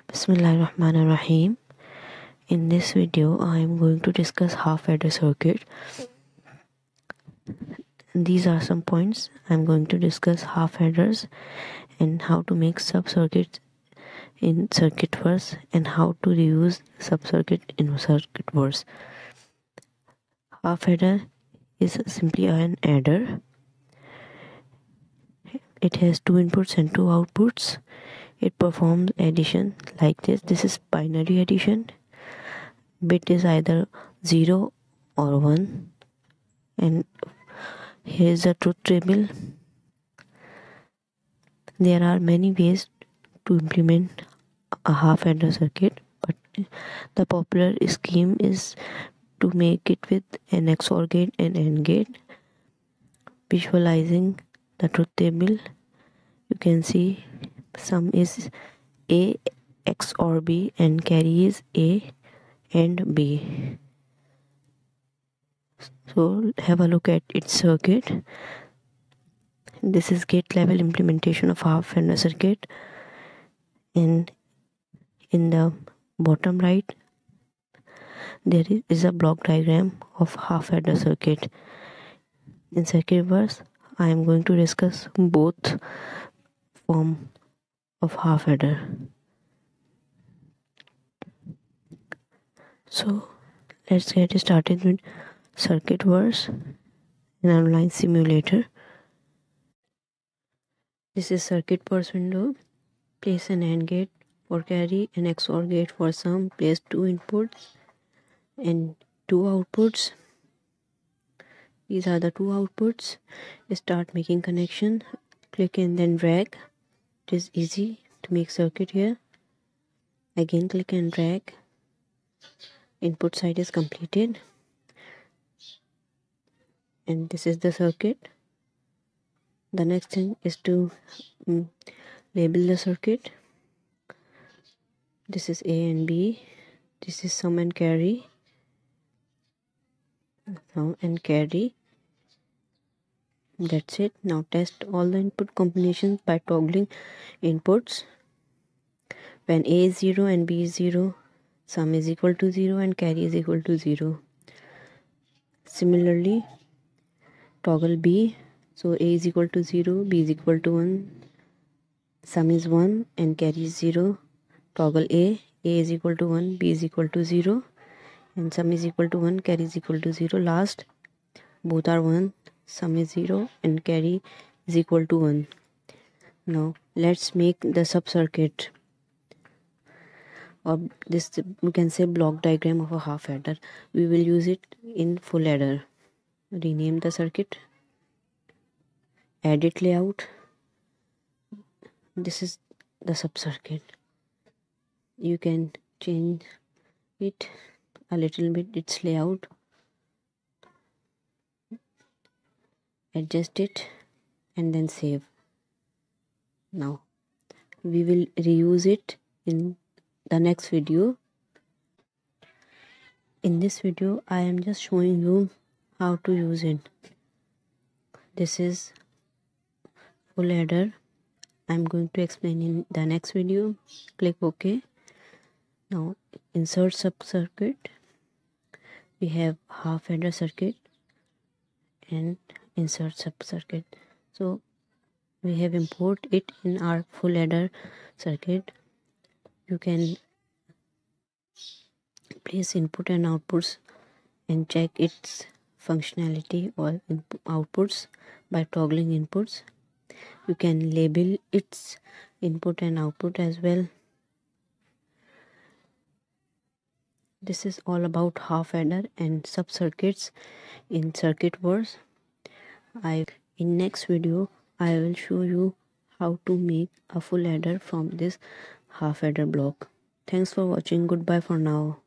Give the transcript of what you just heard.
Bismillahirrahmanirrahim. In this video, I am going to discuss half-adder circuit. These are some points. I am going to discuss half-adders and how to make subcircuits in Circuitverse and how to reuse subcircuit in Circuitverse. Half-adder is simply an adder. It has two inputs and two outputs. It performs addition like this. This is binary addition. Bit is either 0 or 1. And here is the truth table. There are many ways to implement a half-adder circuit, but the popular scheme is to make it with an XOR gate and AND gate. Visualizing the truth table, you can see sum is A XOR B and carry is A and B. So have a look at its circuit. This is gate level implementation of half-adder circuit, and in the bottom right there is a block diagram of half-adder circuit. In Circuitverse, I am going to discuss both forms of half-adder. So let's get started with Circuitverse, an online simulator. This is Circuitverse window. Place an AND gate for carry, an XOR gate for sum. Place two inputs and two outputs. These are the two outputs. Start making connection. Click and then drag. It is easy to make circuit here. Again click and drag. Input side is completed. And this is the circuit. The next thing is to label the circuit. This is A and B. This is sum and carry. Sum and carry. That's it. Now test all the input combinations by toggling inputs. When A is 0 and B is 0, sum is equal to 0 and carry is equal to 0. Similarly, toggle B. So A is equal to 0, B is equal to 1, sum is 1 and carry is 0. Toggle A is equal to 1, B is equal to 0 and sum is equal to 1, carry is equal to 0. Last, both are 1, sum is 0 and carry is equal to 1. Now let's make the subcircuit, or this you can say block diagram of a half adder. We will use it in full adder. Rename the circuit. Edit layout. This is the subcircuit. You can change it a little bit, its layout. Adjust it and then save. Now we will reuse it in the next video. In this video I am just showing you how to use it. This is full adder. I am going to explain in the next video. Click OK. Now insert subcircuit. We have half adder circuit and insert subcircuit. So we have import it in our full adder circuit. You can place input and outputs and check its functionality or outputs by toggling inputs. You can label its input and output as well. This is all about half adder and subcircuits in Circuitverse. In next video I will show you how to make a full adder from this half adder block. Thanks for watching. Goodbye for now.